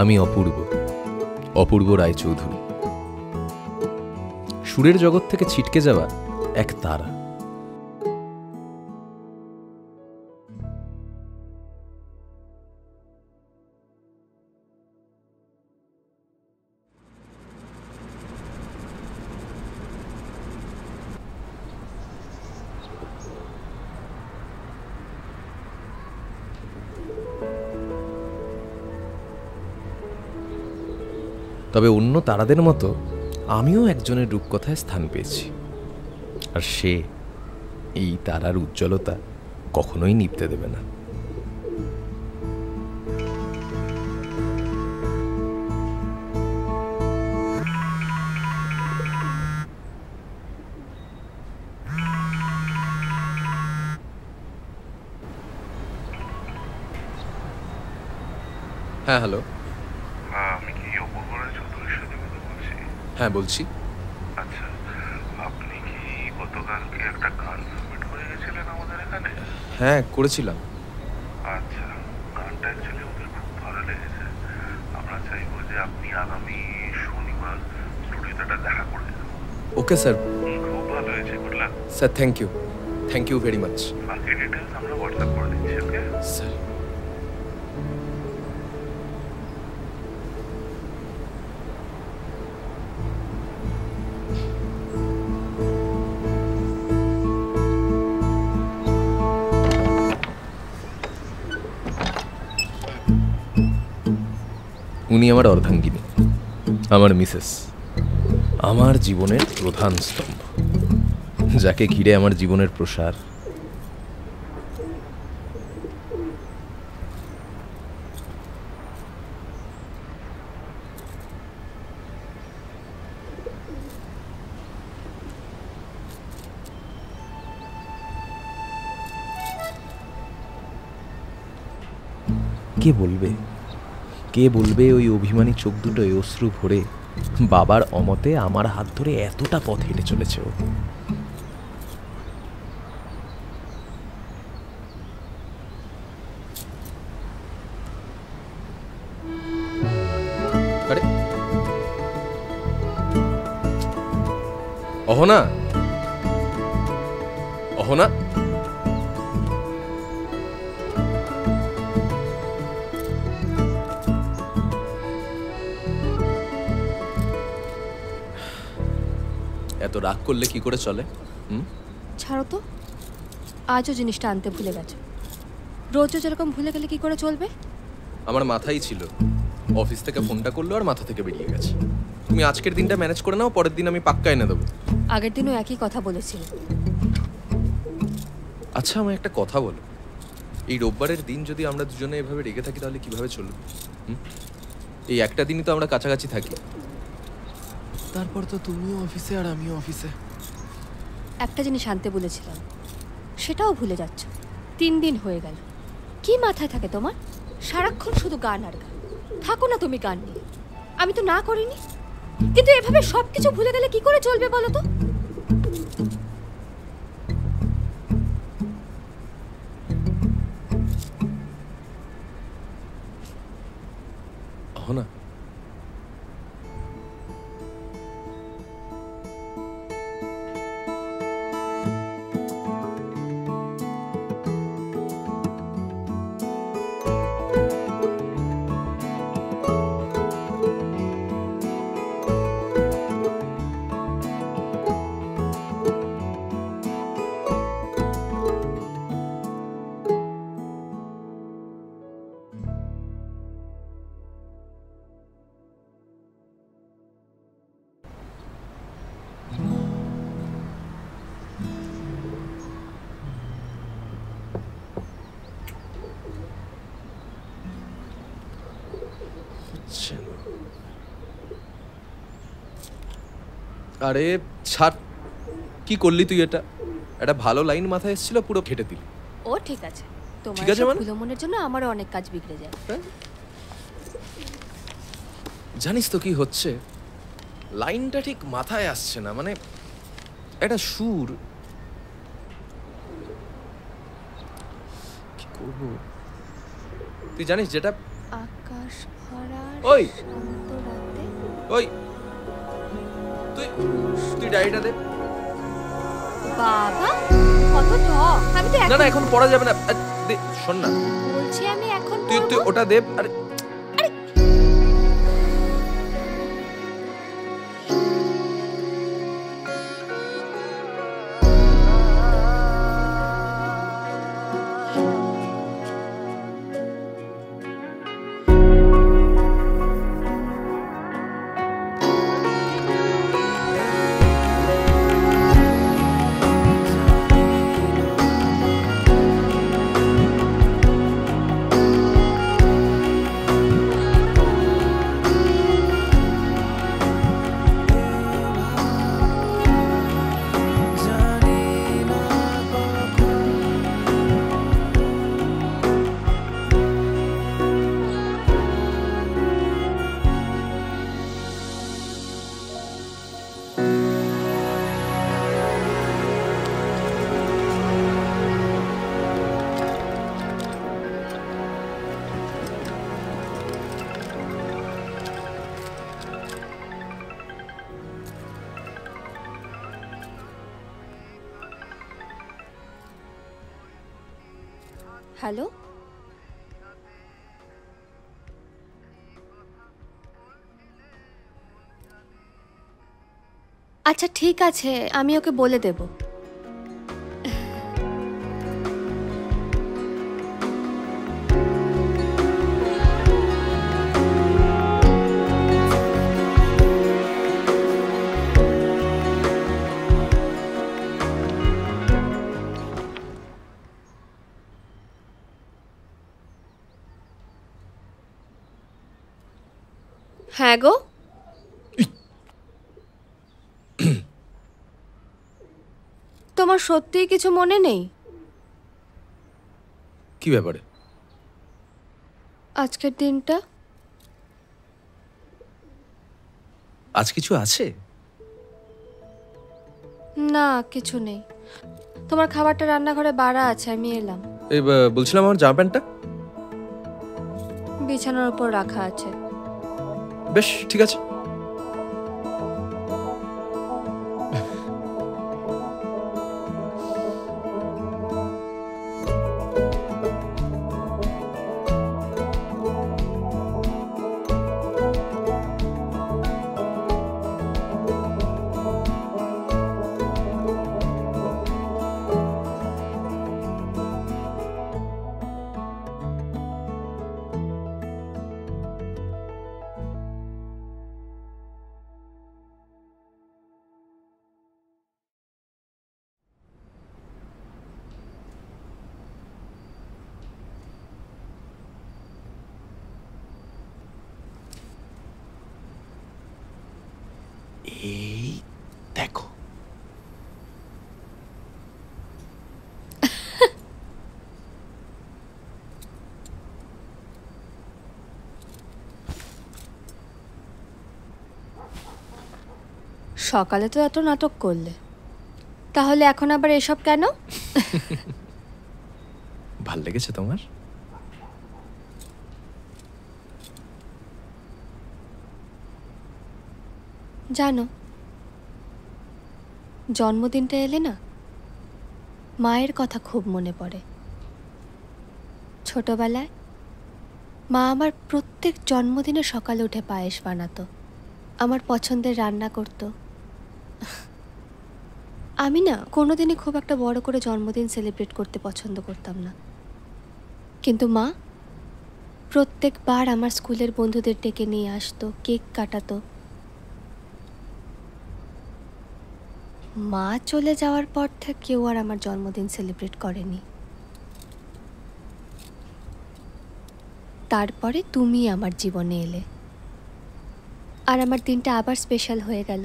আমি অপূর্ব, অপূর্ব রায়চৌধুরী। সুরের জগৎ থেকে ছিটকে যাওয়া এক তারা। তবে অন্য তারাদের মতো আমিও একজনের রূপকথায় স্থান পেয়েছি, আর সে এই তারার উজ্জ্বলতা কখনোই নিভতে দেবে না। হ্যাঁ, হ্যালো। আমি কি অপূর্ব রায়চৌধুরীর সাথে কথা বলছি? হ্যাঁ, বলছি। আচ্ছা, আপনি কি গতকালকে একটা গান সাবমিট করে গেছিলেন আমাদের এখানে? হ্যাঁ, করেছিলাম। আচ্ছা, গানটা অ্যাকচুয়ালি আমাদের খুব ভালো লেগেছে। আমরা চাইবো যে আপনি আগামী শনিবার স্টুডিওতে দেখা করে যান। Okay sir. খুব ভালো হয়েছে, good luck sir, thank you, thank you very much. বাকি ডিটেলস আমরা হোয়াটসঅ্যাপ করে দিচ্ছি। Okay sir. উনি আমার অর্ধাঙ্গিনী, আমার মিসেস, আমার জীবনের প্রধান স্তম্ভ, যাকে ঘিরে আমার জীবনের প্রসার। কে বলবে ওই অভিমানী চোখ দুটোয় অশ্রু ভরে বাবার অমতে আমার হাত ধরে এতটা পথ হেঁটে চলেছে ও। আরে অহনা, অহনা, এত রাগ করলে কি করে চলে? ছাড়ো তো, আজও জিনিসটা আনতে ভুলে গেছো। রোজও যেরকম ভুলে গেলে কি করে চলবে? আমার মাথায় ছিল, অফিস থেকে ফোনটা করলো আর মাথা থেকে বেরিয়ে গেছে। তুমি আজকের দিনটা ম্যানেজ করে নাও, পরের দিন আমি পাক্কা এনে দেবো। আগের দিনও একই কথা বলেছিলে। আচ্ছা, আমায় একটা কথা বলো, এই রোববারের দিন যদি আমরা দুজনে এভাবে রেগে থাকি তাহলে কিভাবে চলবে? এই একটা দিনই তো আমরা কাছাকাছি থাকি, তারপর তো তুমিও অফিসে আর আমিও অফিসে। একটা জিনিস আনতে বলেছিলাম, সেটাও ভুলে যাচ্ছ। 3 দিন হয়ে গেল। কি মাথায় থাকে তোমার? সারাক্ষণ শুধু গান আর গান। থাকো না তুমি গান নিয়ে, আমি তো না করিনি, কিন্তু এভাবে সবকিছু ভুলে গেলে কি করে চলবে বলো তো? না, আরে ছাড়, কি করলি তুই? এটা একটা ভালো লাইন মাথায় এসেছিল, পুরো কেটে দিলি। ও ঠিক আছে, তোমার ঠিক আছে, মানে ভুলো মনের জন্য আমারও অনেক কাজ বিগড়ে যায়। জানিস তো কি হচ্ছে, লাইনটা ঠিক মাথায় আসছে না, মানে একটা সুর। কি করব? তুই জানিস যেটা আকাশ ওই ওই তুই তুই ডায়েরিটা দে। বাবা কত ঢং! আমি তো না না এখন পড়া যাবে না, দে শোন না, বলছি আমি এখন তুই তুই ওটা দে। আরে হ্যালো, আচ্ছা ঠিক আছে, আমি ওকে বলে দেব। হ্যাঁ গো, তোমার সত্যিই কিছু মনে নেই? কি ব্যাপারে? আজকের দিনটা আজ কিছু আছে? না, কিছু নেই। তোমার খাবারটা রান্নাঘরে বাড়া আছে, আমি এলাম। এই বলছিলাম আমার জামা প্যান্টটা বিছানার উপর রাখা আছে। বেশ ঠিক আছে। এই দেখো, সকালে তো এত নাটক করলে, তাহলে এখন আবার এসব কেন? ভাল লেগেছে তোমার? জানো, জন্মদিনটা এলে না, মায়ের কথা খুব মনে পড়ে। ছোটবেলায় মা আমার প্রত্যেক জন্মদিনে সকালে উঠে পায়েস বানাতো, আমার পছন্দের রান্না করতো। আমি না কোনোদিনই খুব একটা বড় করে জন্মদিন সেলিব্রেট করতে পছন্দ করতাম না, কিন্তু মা প্রত্যেকবার আমার স্কুলের বন্ধুদের ডেকে নিয়ে আসতো, কেক কাটাতো। মা চলে যাওয়ার পর থেকে কেউ আর আমার জন্মদিন সেলিব্রেট করেনি। তারপরে তুমি আমার জীবনে এলে, আর আমার দিনটা আবার স্পেশাল হয়ে গেল।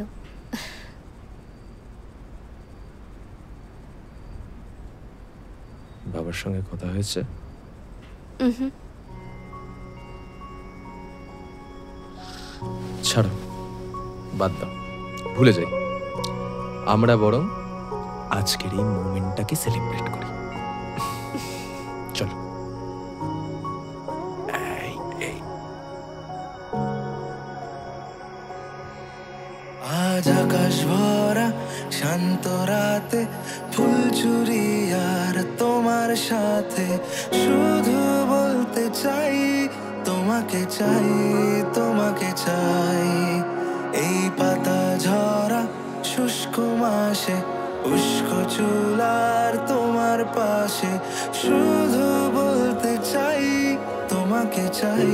বাবার সঙ্গে কথা হয়েছে? ছাড়ো, বাদ দাও, ভুলে যাই। আমরা বরং আজকের এই মোমেন্টটাকে সেলিব্রেট করি। চলো। এই এই আজ আকাশ ভরা শান্ত রাতে ফুলচুরি আর তোমার সাথে শুধু বলতে চাই তোমাকে চাই তোমাকে চাই। এই পাতা ঝরা শুষ্ক মাসে উষ্ক চুলার তোমার পাশে শুধু বলতে চাই তোমাকে চাই।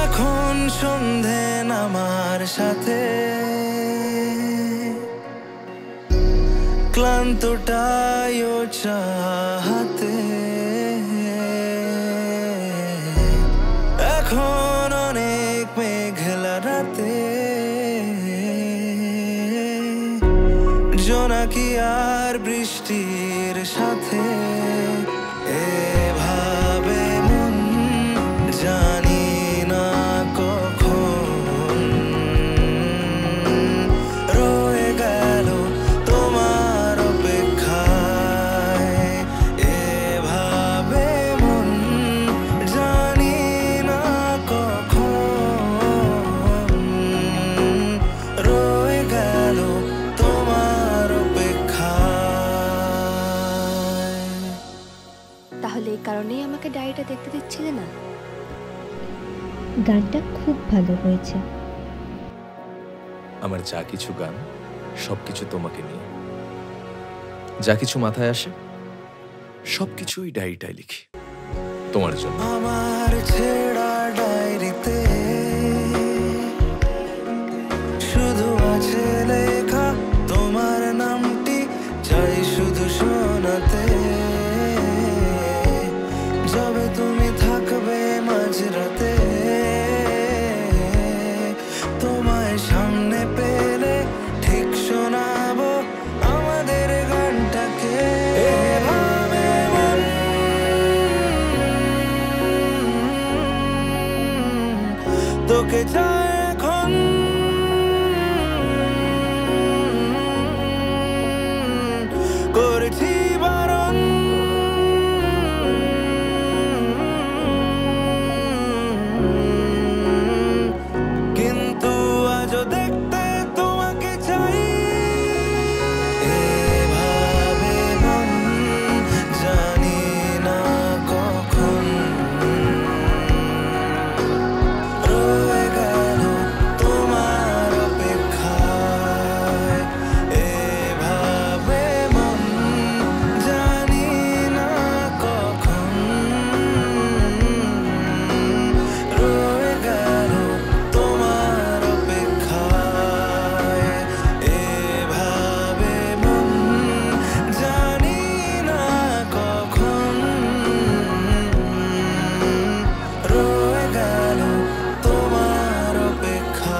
এখন সন্ধে নামার সাথে ক্লান্তটায়ও চাহাতে এখন অনেক মেঘলা রাতে জোনাকি আর বৃষ্টির সাথে এভাবে মন জানি না কখন রয়ে গেল তোমার অপেক্ষায়। এভাবে মন জানি না কখন রয়ে গেল তোমার অপেক্ষায়। তাহলে এই কারণেই আমাকে ডায়েরিটা দেখতে দিচ্ছিলে না? গানটা খুব ভালো হয়েছে। আমার যা কিছু গান সবকিছু তোমাকে নিয়ে, যা কিছু মাথায় আসে সবকিছু ওই ডায়েরিটায় লিখি তোমার জন্য। আমার ছেঁড়া ডায়েরিতে শুধু আছে লেখা তোমার নামটি, চাই শুধু শোনাতে যবে তুমি থাকবে মাঝরাতে। তোমায় সামনে পেলে ঠিক শোনাবো আমাদের গানটাকে। এভাবে মন তোকে চায় এখন করেছি বারণ কিন্তু আজও দেখতে তোমাকে চাই। এভাবে মন জানি না কখন রয়ে গেল তোমার অপেক্ষায়। এভাবে মন জানি না কখন রয়ে গেল তোমার অপেক্ষায়। এভাবে মন জানি না কখন রয়ে গেল তোমার অপেক্ষায়।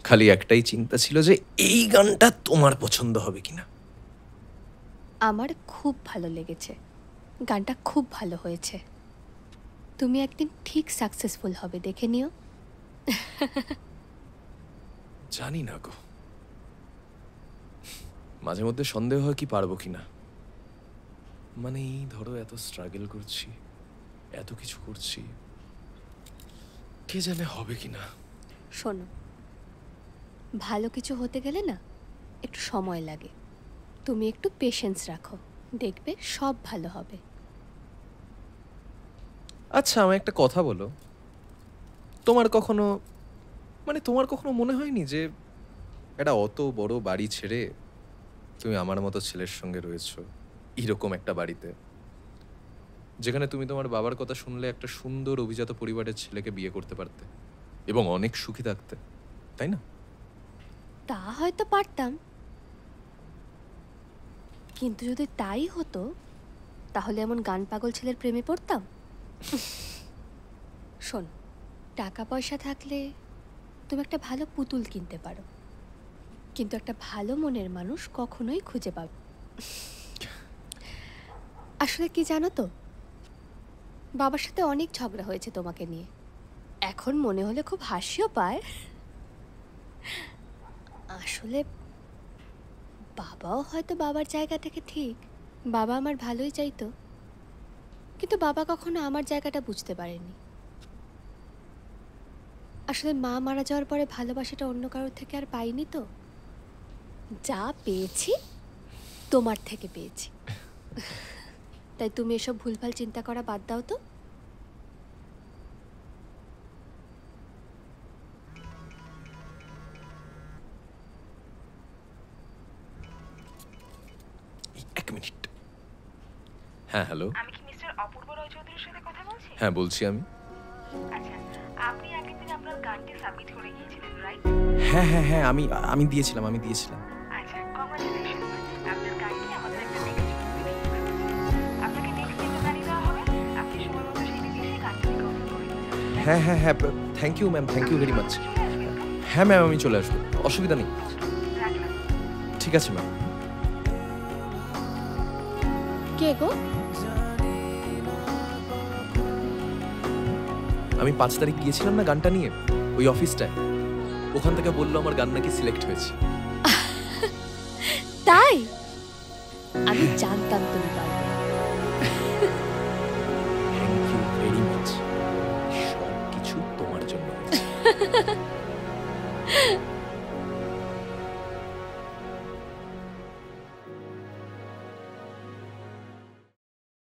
খালি একটাই চিন্তা ছিল যে এই গানটা তোমার পছন্দ হবে কিনা। আমার খুব ভালো লেগেছে, গানটা খুব ভালো হয়েছে। তুমি একদিন ঠিক সাকসেসফুল হবে, দেখে নিও। জানি না গো, মাঝে মধ্যে সন্দেহ হয় কি পারবো কিনা। মানে এই ধরো এত স্ট্রাগল করছি, এত কিছু করছি, কে জানে হবে কিনা। শোনো, ভালো কিছু হতে গেলে না একটু সময় লাগে। তুমি একটু পেশেন্স রাখো, দেখবে সব ভালো হবে। আচ্ছা আমায় একটা কথা বলো, তোমার কখনো তোমার কখনো মনে হয়নি যে একটা অত বড় বাড়ি ছেড়ে তুমি আমার মতো ছেলের সঙ্গে রয়েছো এরকম একটা বাড়িতে, যেখানে তুমি তোমার বাবার কথা শুনলে একটা সুন্দর অভিজাত পরিবারের ছেলেকে বিয়ে করতে পারতে এবং অনেক সুখী থাকতে, তাই না? তা হয়তো পারতাম, কিন্তু যদি তাই হতো তাহলে এমন গান পাগল ছেলের প্রেমে পড়তাম? শোন, টাকা পয়সা থাকলে তুমি একটা ভালো পুতুল কিনতে পারো, কিন্তু একটা ভালো মনের মানুষ কখনোই খুঁজে পাবে। আসলে কি জানো তো, বাবার সাথে অনেক ঝগড়া হয়েছে তোমাকে নিয়ে। এখন মনে হলে খুব হাসিও পায়। আসলে বাবাও হয়তো বাবার জায়গা থেকে ঠিক, বাবা আমার ভালোই চাইতো, কিন্তু বাবা কখনো আমার জায়গাটা বুঝতে পারেনি। আসলে মা মারা যাওয়ার পরে ভালোবাসাটা অন্য কারোর থেকে আর পাইনি, তো যা পেয়েছি তোমার থেকে পেয়েছি। তাই তুমি এসব ভুলভাল চিন্তা করা বাদ দাও তো। এক মিনিট। হ্যাঁ হ্যালো। আমি কি মিস্টার অপূর্ব রয় চৌধুরীর সাথে কথা বলছি? হ্যাঁ বলছি আমি। আচ্ছা, আপনি আগের দিন আপনার গানটি সাবমিট করে গিয়েছিলেন, রাইট? হ্যাঁ হ্যাঁ হ্যাঁ আমি দিয়েছিলাম। আচ্ছা, কংগ্রাচুলেশন। আপনার গানটি আমাদের একটা নেক্সট আপনাকে নেক্সট দিনে জানিয়ে দেওয়া হবে। আপনি সময় মতো সেদিন এসে গানটি রেকর্ড করে নিয়ে যাবেন। হ্যাঁ হ্যাঁ হ্যাঁ, thank you ma'am, thank you very much. হ্যাঁ ম্যাম আমি চলে আসবো, অসুবিধা নেই। রাখলাম। ঠিক আছে ম্যাম। কে গো? আমি 5 তারিখ গিয়েছিলাম না গানটা নিয়ে ওই অফিসটায়, ওখান থেকে বললো আমার গান নাকি সিলেক্ট হয়েছে। তাই? আমি জানতাম তুমি পারবে। থ্যাংক ইউ ভেরি মাচ, সব কিছু তোমার জন্য।